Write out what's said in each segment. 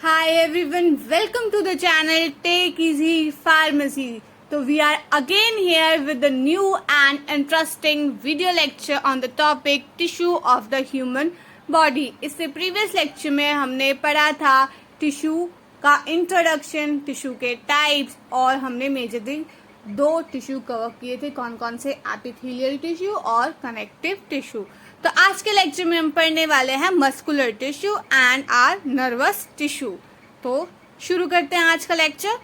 Hi everyone, welcome to the channel Take Easy Pharmacy. So we are again here with a new and interesting video lecture on the topic tissue of the human body. इससे previous lecture में हमने पढ़ा था tissue का introduction, tissue के types और हमने majorly दो टिश्यू कवर किए थे, कौन कौन से, एपिथेलियल टिश्यू और कनेक्टिव टिश्यू। तो आज के लेक्चर में हम पढ़ने वाले हैं muscular tissue and our nervous tissue. तो शुरू करते हैं आज का लेक्चर।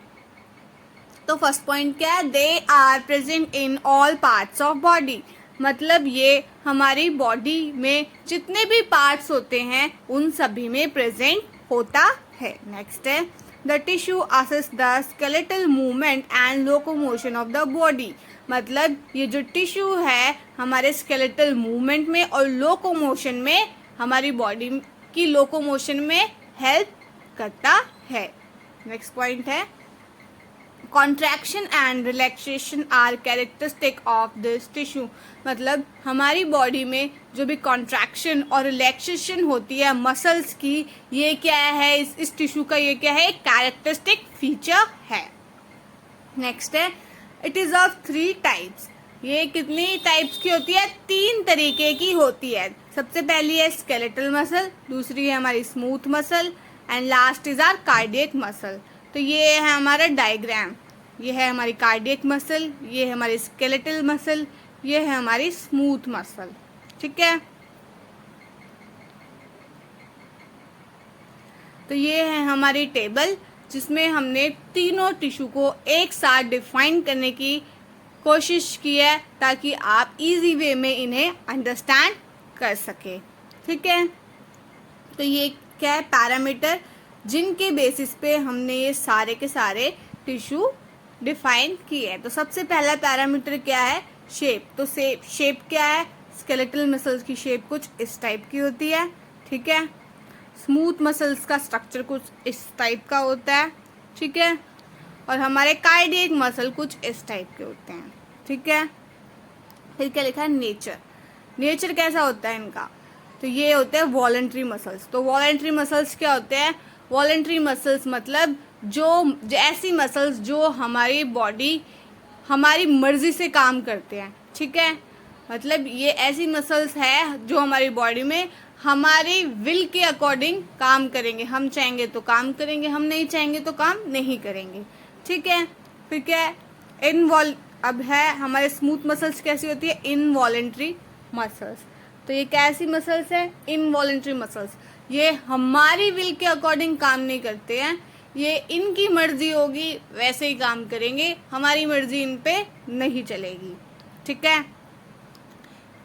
तो फर्स्ट पॉइंट क्या है, they are present in all parts of body. मतलब ये हमारी बॉडी में जितने भी पार्ट्स होते हैं उन सभी में प्रेजेंट होता है। नेक्स्ट है, the tissue assist the skeletal movement and locomotion of the body. मतलब ये जो टिश्यू है हमारे स्केलेटल मूवमेंट में और लोकोमोशन में, हमारी बॉडी की लोकोमोशन में हेल्प करता है। नेक्स्ट पॉइंट है, contraction and relaxation are characteristic of this tissue. मतलब हमारी बॉडी में जो भी कॉन्ट्रैक्शन और रिलैक्सेशन होती है मसल्स की, ये क्या है, इस टिश्यू का ये क्या है, कैरेक्टरिस्टिक फीचर है। नेक्स्ट है, इट इज ऑफ 3 टाइप्स। ये कितनी टाइप्स की होती है, 3 तरीके की होती है। सबसे पहली है स्केलेटल मसल, दूसरी है हमारी smooth muscle and last is our cardiac muscle. तो ये है हमारा डायग्राम, ये है हमारी कार्डियक मसल, ये है हमारी स्केलेटल मसल, ये है हमारी स्मूथ मसल। ठीक है, तो ये है हमारी टेबल जिसमें हमने तीनों टिश्यू को एक साथ डिफाइन करने की कोशिश की है ताकि आप इजी वे में इन्हें अंडरस्टैंड कर सके। ठीक है, तो ये क्या है, पैरामीटर जिनके बेसिस पे हमने ये सारे के सारे टिश्यू डिफाइन किए हैं। तो सबसे पहला पैरामीटर क्या है, शेप। तो शेप क्या है, स्केलेटल मसल्स की शेप कुछ इस टाइप की होती है। ठीक है, स्मूथ मसल्स का स्ट्रक्चर कुछ इस टाइप का होता है। ठीक है, और हमारे कार्डियक मसल कुछ इस टाइप के होते हैं। ठीक है, फिर क्या लिखा है, नेचर। नेचर कैसा होता है इनका, तो ये होते हैं वॉलंटरी मसल्स। तो वॉलंटरी मसल्स क्या होते हैं, वॉलंटरी मसल्स मतलब जो ऐसी मसल्स जो हमारी बॉडी हमारी मर्जी से काम करते हैं। ठीक है, मतलब ये ऐसी मसल्स है जो हमारी बॉडी में हमारी विल के अकॉर्डिंग काम करेंगे। हम चाहेंगे तो काम करेंगे, हम नहीं चाहेंगे तो काम नहीं करेंगे। ठीक है, फिर क्या है, अब है हमारे स्मूथ मसल्स कैसी होती है, इनवॉलेंट्री मसल्स। तो ये कैसी मसल्स है, इनवॉलेंट्री मसल्स। ये हमारी विल के अकॉर्डिंग काम नहीं करते हैं, ये इनकी मर्जी होगी वैसे ही काम करेंगे, हमारी मर्जी इन पे नहीं चलेगी। ठीक है,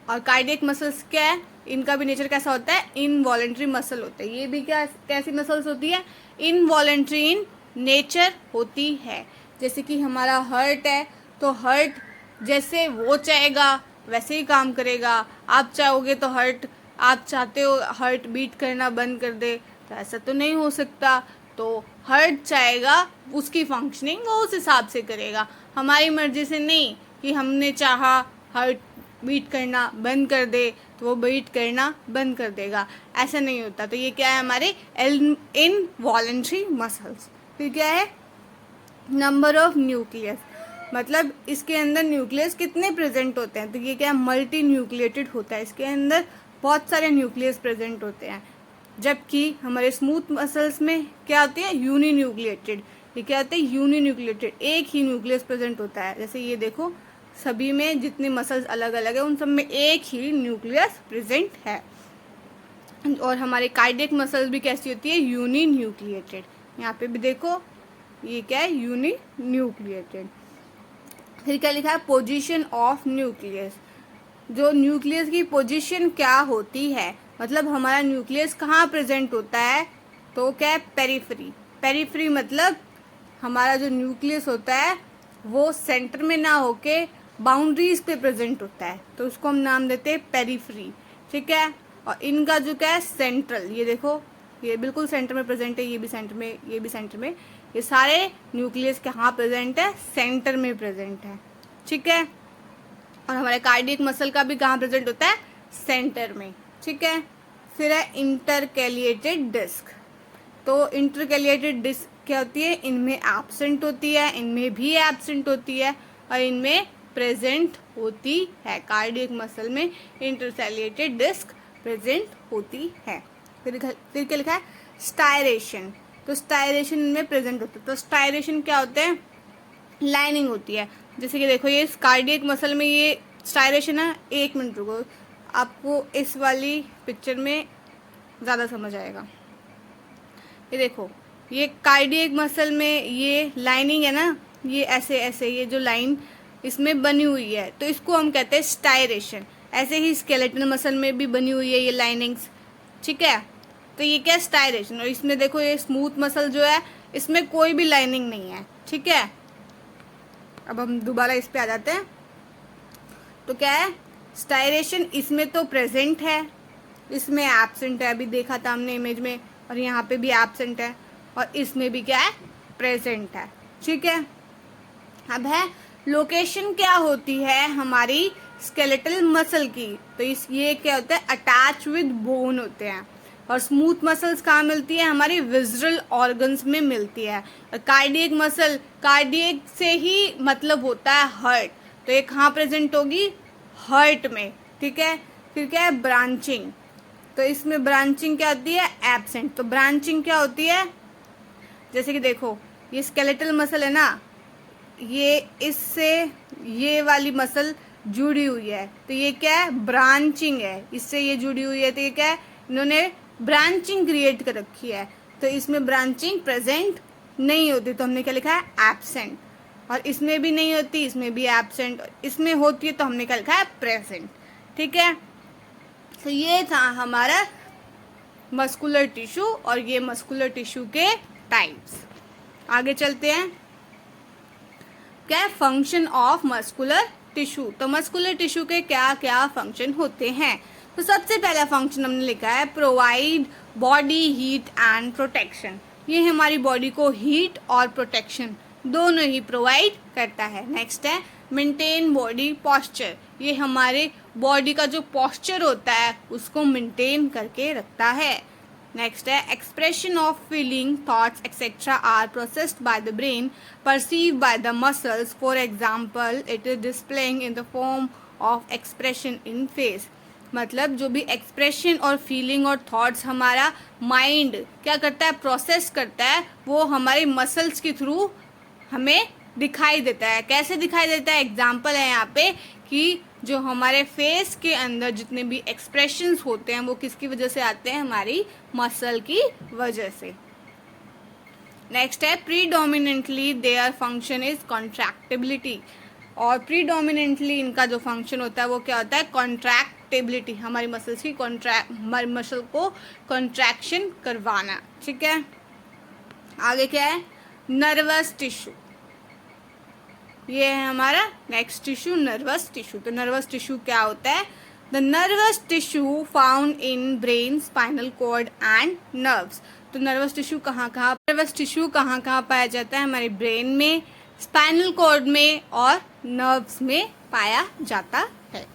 और कार्डियक मसल्स क्या है, इनका भी नेचर कैसा होता है, इनवॉलेंट्री मसल होता है। ये भी क्या कैसी मसल्स होती है, इनवॉलेंट्री इन नेचर होती है। जैसे कि हमारा हार्ट है, तो हार्ट जैसे वो चाहेगा वैसे ही काम करेगा। आप चाहोगे तो आप चाहते हो हार्ट बीट करना बंद कर दे, तो ऐसा तो नहीं हो सकता। तो हार्ट चाहेगा, उसकी फंक्शनिंग वो उस हिसाब से करेगा, हमारी मर्जी से नहीं कि हमने चाहा हार्ट बीट करना बंद कर दे तो वो बीट करना बंद कर देगा, ऐसा नहीं होता। तो ये क्या है, हमारे इनवॉलेंट्री मसल्स। फिर क्या है, नंबर ऑफ न्यूक्लियस। मतलब इसके अंदर न्यूक्लियस कितने प्रेजेंट होते हैं, तो ये क्या है, मल्टी न्यूक्लिएटेड होता है। इसके अंदर बहुत सारे न्यूक्लियस प्रेजेंट होते हैं। जबकि हमारे स्मूथ मसल्स में क्या होती है, यूनी न्यूक्लिएटेड। ये क्या होते हैं, यूनी न्यूक्लिएटेड, एक ही न्यूक्लियस प्रेजेंट होता है। जैसे ये देखो, सभी में जितने मसल्स अलग अलग है उन सब में एक ही न्यूक्लियस प्रेजेंट है। और हमारे कार्डियक मसल्स भी कैसी होती है, यूनी न्यूक्लिएटेड। यहाँ पे भी देखो, ये क्या है, यूनी न्यूक्लिएटेड। फिर क्या लिखा है, पोजीशन ऑफ न्यूक्लियस। जो न्यूक्लियस की पोजीशन क्या होती है, मतलब हमारा न्यूक्लियस कहाँ प्रेजेंट होता है, तो क्या है, पेरिफेरी। पेरिफेरी मतलब हमारा जो न्यूक्लियस होता है वो सेंटर में ना होके बाउंड्रीज पे प्रेजेंट होता है, तो उसको हम नाम देते हैं पेरिफेरी। ठीक है, और इनका जो क्या है, सेंट्रल। ये देखो, ये बिल्कुल सेंटर में प्रेजेंट है, ये भी सेंटर में, ये भी सेंटर में। ये सारे न्यूक्लियस कहाँ प्रेजेंट है, सेंटर में प्रेजेंट है। ठीक है, और हमारे कार्डियक मसल का भी कहाँ प्रेजेंट होता है, सेंटर में। ठीक है, फिर है इंटरकैलिएटेड डिस्क। तो इंटरकैलिएटेड डिस्क क्या होती है, इनमें एब्सेंट होती है, इनमें भी एब्सेंट होती है और इनमें प्रेजेंट होती है। कार्डियक मसल में इंटरकैलिएटेड डिस्क प्रेजेंट होती है। फिर क्या लिखा है, स्टायरेशन। तो स्टायरेशन इनमें प्रेजेंट होता है। तो स्टायरेशन क्या होता है, लाइनिंग होती है। जैसे कि देखो ये कार्डियक मसल में ये स्टायरेशन है। एक मिनट रुको, आपको इस वाली पिक्चर में ज़्यादा समझ आएगा। ये देखो ये कार्डियक मसल में ये लाइनिंग है ना, ये ऐसे ऐसे ये जो लाइन इसमें बनी हुई है, तो इसको हम कहते हैं स्टायरेशन। ऐसे ही स्केलेटल मसल में भी बनी हुई है ये लाइनिंग्स, ठीक है। तो ये क्या है, स्टायरेशन। और इसमें देखो ये स्मूथ मसल जो है इसमें कोई भी लाइनिंग नहीं है, ठीक है। अब हम दोबारा इस पे आ जाते हैं। तो क्या है, स्टायरेशन इसमें तो प्रेजेंट है, इसमें एब्सेंट है, अभी देखा था हमने इमेज में, और यहाँ पे भी एब्सेंट है, और इसमें भी क्या है, प्रेजेंट है, ठीक है। अब है लोकेशन क्या होती है हमारी स्केलेटल मसल की। तो इस ये क्या होता है, अटैच विद बोन होते हैं। और स्मूथ मसल्स कहाँ मिलती है, हमारी विजरल ऑर्गन्स में मिलती है। और कार्डियक मसल, कार्डियक से ही मतलब होता है हार्ट, तो ये कहाँ प्रेजेंट होगी, हार्ट में, ठीक है। फिर क्या है, ब्रांचिंग। तो इसमें ब्रांचिंग क्या होती है, एब्सेंट। तो ब्रांचिंग क्या होती है, जैसे कि देखो ये स्केलेटल मसल है ना, ये इससे ये वाली मसल जुड़ी हुई है, तो ये क्या है, ब्रांचिंग है। इससे ये जुड़ी हुई है, तो ये क्या है, इन्होंने ब्रांचिंग क्रिएट कर रखी है। तो इसमें ब्रांचिंग प्रेजेंट नहीं होती, तो हमने क्या लिखा है, एब्सेंट। और इसमें भी नहीं होती, इसमें भी एब्सेंट। इसमें होती है तो हमने क्या लिखा है, प्रेजेंट, ठीक है। तो ये था हमारा मस्कुलर टिश्यू, और ये मस्कुलर टिश्यू के टाइप्स। आगे चलते हैं, क्या है, फंक्शन ऑफ मस्कुलर टिश्यू। तो मस्कुलर टिश्यू के क्या क्या फंक्शन होते हैं। तो सबसे पहला फंक्शन हमने लिखा है, provide body heat and protection. ये हमारी बॉडी को हीट और प्रोटेक्शन दोनों ही प्रोवाइड करता है। नेक्स्ट है, मेंटेन बॉडी पॉस्चर। ये हमारे बॉडी का जो पॉस्चर होता है उसको मेंटेन करके रखता है। नेक्स्ट है, expression of feeling, thoughts etcetera are processed by the brain, perceive by the muscles. For example, it is displaying in the form of expression in face. मतलब जो भी एक्सप्रेशन और फीलिंग और थॉट्स हमारा माइंड क्या करता है, प्रोसेस करता है, वो हमारे मसल्स के थ्रू हमें दिखाई देता है। कैसे दिखाई देता है, एग्जाम्पल है यहाँ पे कि जो हमारे फेस के अंदर जितने भी एक्सप्रेशंस होते हैं वो किसकी वजह से आते हैं, हमारी मसल की वजह से। नेक्स्ट है, predominantly their function is contractibility. और प्रीडोमिनेंटली इनका जो फंक्शन होता है वो क्या होता है, कॉन्ट्रैक्टिबिलिटी। हमारी मसल्स की हमारी मसल को कॉन्ट्रैक्शन करवाना, ठीक है। आगे क्या है, नर्वस टिश्यू। ये है हमारा नेक्स्ट टिश्यू, नर्वस टिश्यू। तो नर्वस टिश्यू क्या होता है, the nervous tissue found in brain, spinal cord and nerves. तो नर्वस टिश्यू कहाँ कहाँ पाया जाता है, हमारे ब्रेन में, स्पाइनल कॉर्ड में और नर्व्स में पाया जाता है।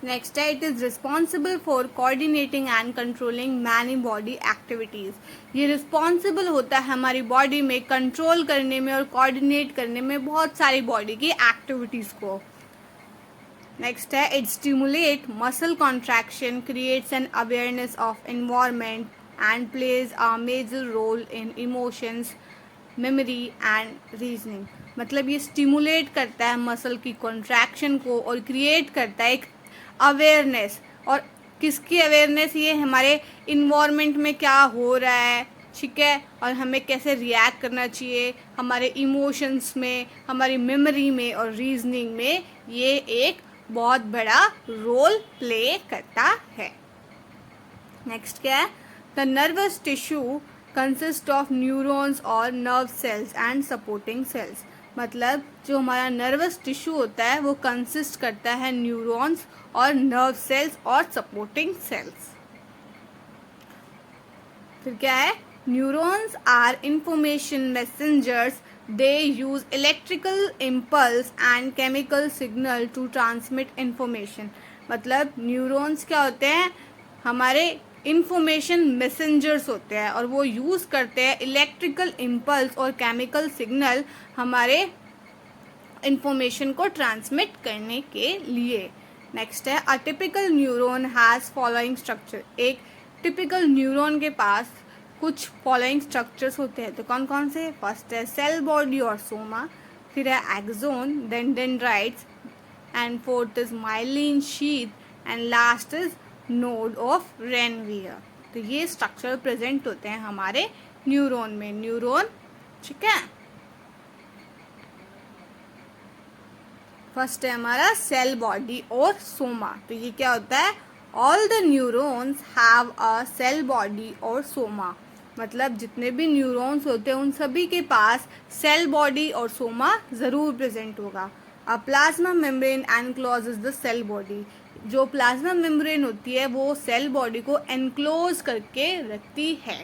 नेक्स्ट है, it is responsible for coordinating and controlling many body activities. ये रिस्पॉन्सिबल होता है हमारी बॉडी में कंट्रोल करने में और कोऑर्डिनेट करने में बहुत सारी बॉडी की एक्टिविटीज को। नेक्स्ट है, it stimulate muscle contraction, creates an awareness of environment and plays a major role in emotions, memory and reasoning. मतलब ये स्टिमुलेट करता है मसल की कॉन्ट्रैक्शन को और क्रिएट करता है एक अवेयरनेस। और किसकी अवेयरनेस, ये हमारे इन्वायरमेंट में क्या हो रहा है, ठीक है, और हमें कैसे रिएक्ट करना चाहिए, हमारे इमोशंस में, हमारी मेमोरी में और रीजनिंग में ये एक बहुत बड़ा रोल प्ले करता है। नेक्स्ट क्या है, the nervous tissue consist of neurons और nerve cells and supporting cells. मतलब जो हमारा नर्वस टिश्यू होता है वो कंसिस्ट करता है न्यूरॉन्स और नर्व सेल्स और सपोर्टिंग सेल्स। फिर क्या है, neurons are information messengers, they use electrical impulse and chemical signal to transmit information. मतलब न्यूरॉन्स क्या होते हैं, हमारे इंफॉर्मेशन मैसेंजर्स होते हैं और वो यूज़ करते हैं इलेक्ट्रिकल इम्पल्स और केमिकल सिग्नल हमारे इंफॉर्मेशन को ट्रांसमिट करने के लिए। नेक्स्ट है a typical neuron has following structure. एक टिपिकल न्यूरॉन के पास कुछ फॉलोइंग स्ट्रक्चर्स होते हैं, तो कौन कौन से? फर्स्ट है सेल बॉडी और सोमा, फिर है axon, then dendrites, and fourth is myelin sheath, and last is node of Ranvier. तो ये स्ट्रक्चर प्रेजेंट होते हैं हमारे न्यूरॉन में। न्यूरॉन, ठीक है। फर्स्ट है हमारा सेल बॉडी और सोमा। तो ये क्या होता है? All the neurons have a cell body और सोमा, मतलब जितने भी न्यूरॉन्स होते हैं उन सभी के पास सेल बॉडी और सोमा जरूर प्रेजेंट होगा। A plasma membrane encloses the cell body. जो प्लाज्मा मेम्ब्रेन होती है वो सेल बॉडी को एनक्लोज करके रखती है।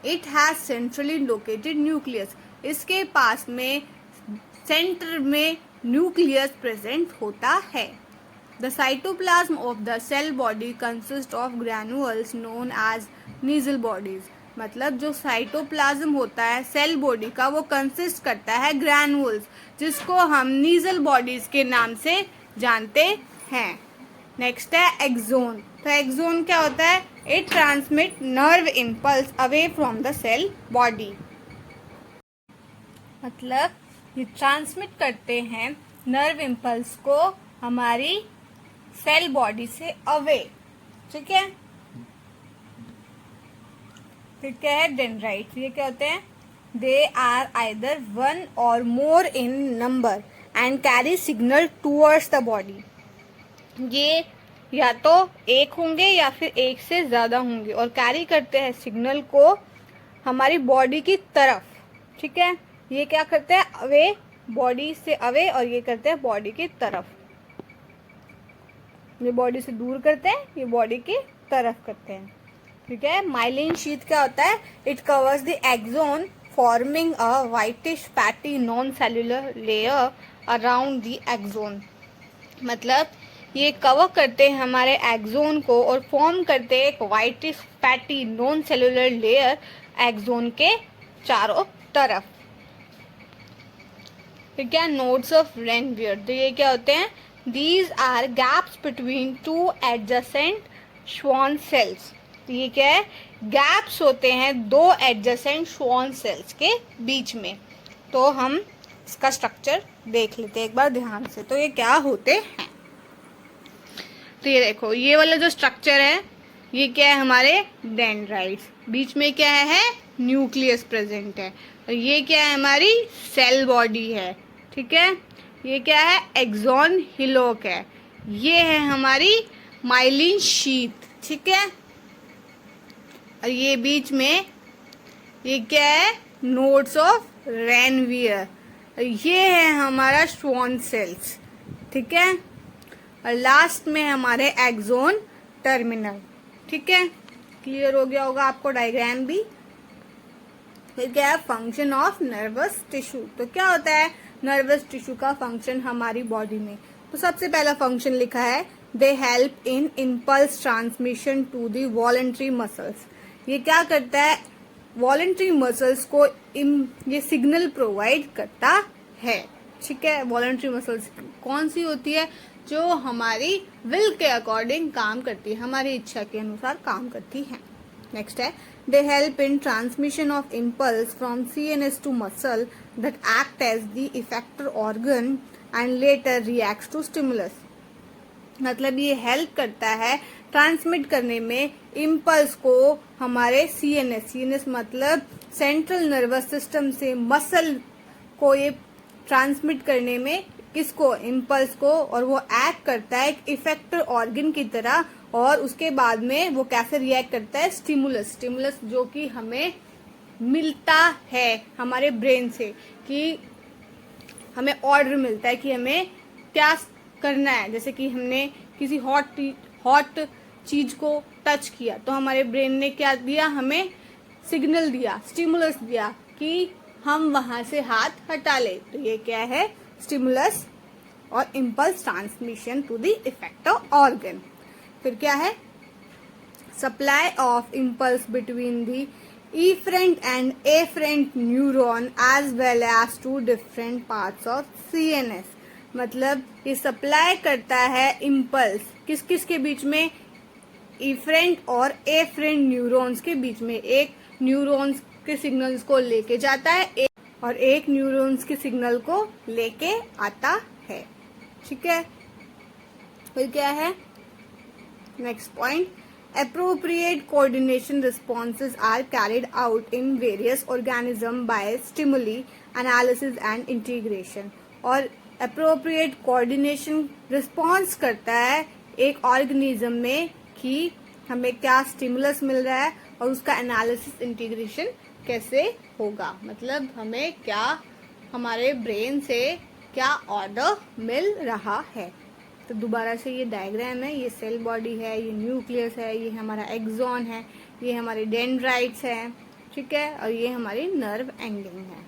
It has centrally located nucleus. इसके पास में सेंटर में न्यूक्लियस प्रेजेंट होता है। The cytoplasm of the cell body consist of granules known as Nissl bodies. मतलब जो साइटोप्लाज्म होता है सेल बॉडी का वो कंसिस्ट करता है ग्रैनुअल्स, जिसको हम नीजल बॉडीज के नाम से जानते हैं। नेक्स्ट है एक्सोन। तो एक्सोन क्या होता है? It transmit nerve impulse away from the cell body. मतलब ये ट्रांसमिट करते हैं नर्व इम्पल्स को हमारी सेल बॉडी से अवे, ठीक है। फिर क्या है? डेंड्राइट्स। ये क्या होते हैं? They are either one or more in number and carry signal towards the body. ये या तो एक होंगे या फिर एक से ज्यादा होंगे और कैरी करते हैं सिग्नल को हमारी बॉडी की तरफ, ठीक है। ये क्या करते हैं? अवे, बॉडी से अवे, और ये करते हैं बॉडी की तरफ। ये बॉडी से दूर करते हैं, ये बॉडी की तरफ करते हैं, ठीक है। माइलिन शीथ क्या होता है? It covers the axon forming a whitish fatty non cellular layer around the axon. मतलब ये कवर करते हैं हमारे एक्सोन को और फॉर्म करते हैं एक whitish fatty non cellular layer axon के चारों तरफ। फिर क्या? Nodes of Ranvier. तो ये क्या होते हैं? These are gaps between two adjacent Schwann cells. तो ये क्या है? गैप्स होते हैं दो एडजेसेंट श्वान सेल्स के बीच में। तो हम इसका स्ट्रक्चर देख लेते हैं एक बार ध्यान से। तो ये क्या होते हैं? तो ये देखो, ये वाला जो स्ट्रक्चर है ये क्या है? हमारे डेंड्राइट्स। बीच में क्या है? न्यूक्लियस प्रेजेंट है। और ये क्या है? हमारी सेल बॉडी है, ठीक है। ये क्या है? एक्सोन हिलोक है। ये है हमारी माइलिन शीथ, ठीक है। और ये बीच में ये क्या है? Nodes of Ranvier. ये है हमारा श्वान सेल्स, ठीक है। और लास्ट में हमारे एक्सोन टर्मिनल, ठीक है। क्लियर हो गया होगा आपको डायग्राम भी। फिर क्या है? Function of nervous tissue. तो क्या होता है नर्वस टिश्यू का फंक्शन हमारी बॉडी में? तो सबसे पहला फंक्शन लिखा है they help in impulse transmission to the voluntary muscles. ये क्या करता है? वॉलंटरी मसल्स को ये सिग्नल प्रोवाइड करता है, ठीक है। वॉलंटरी मसल्स कौन सी होती है? जो हमारी विल के अकॉर्डिंग काम करती है, हमारी इच्छा के अनुसार काम करती है। नेक्स्ट है they help in transmission of impulse from CNS to muscle that act as the effector organ and later reacts to stimulus. मतलब ये हेल्प करता है ट्रांसमिट करने में इम्पल्स को हमारे CNS मतलब सेंट्रल नर्वस सिस्टम से मसल को ये ट्रांसमिट करने में, किसको? इम्पल्स को। और वो एक्ट करता है एक इफेक्टर ऑर्गन की तरह। और उसके बाद में वो कैसे रिएक्ट करता है? स्टिमुलस जो कि हमें मिलता है हमारे ब्रेन से, कि हमें ऑर्डर मिलता है कि हमें क्या करना है। जैसे कि हमने किसी हॉट चीज को टच किया तो हमारे ब्रेन ने क्या दिया? हमें सिग्नल दिया, स्टिमुलस दिया कि हम वहां से हाथ हटा ले। तो ये क्या है? स्टिमुलस और impulse transmission to the effector organ. फिर क्या है? supply of impulse between the efferent and afferent neuron as well as two different parts of CNS। मतलब ये सप्लाई करता है इम्पल्स किस किस के बीच में, इफरेंट और एफरेंट न्यूरॉन्स के बीच में। एक न्यूरॉन्स के सिग्नल्स को लेके जाता है और एक न्यूरॉन्स के सिग्नल को लेके आता है। ठीक है, फिर क्या है next point, appropriate coordination responses are carried out in various organism by stimuli analysis and integration। और appropriate coordination response करता है एक ऑर्गेनिज्म में कि हमें क्या स्टिमुलस मिल रहा है और उसका एनालिसिस इंटीग्रेशन कैसे होगा, मतलब हमें क्या हमारे ब्रेन से क्या ऑर्डर मिल रहा है। तो दोबारा से ये डायग्राम है, ये सेल बॉडी है, ये न्यूक्लियस है, ये हमारा एक्सॉन है, ये हमारे डेंड्राइट्स हैं, ठीक है, और ये हमारी नर्व एंडिंग है।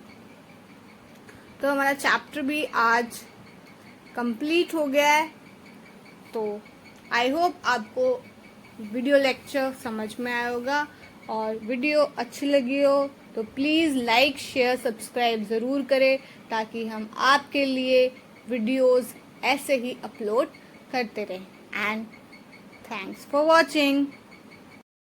तो हमारा चैप्टर भी आज कंप्लीट हो गया है। तो आई होप आपको वीडियो लेक्चर समझ में आया होगा, और वीडियो अच्छी लगी हो तो प्लीज़ लाइक शेयर सब्सक्राइब ज़रूर करें ताकि हम आपके लिए वीडियोस ऐसे ही अपलोड करते रहें। And thanks for watching.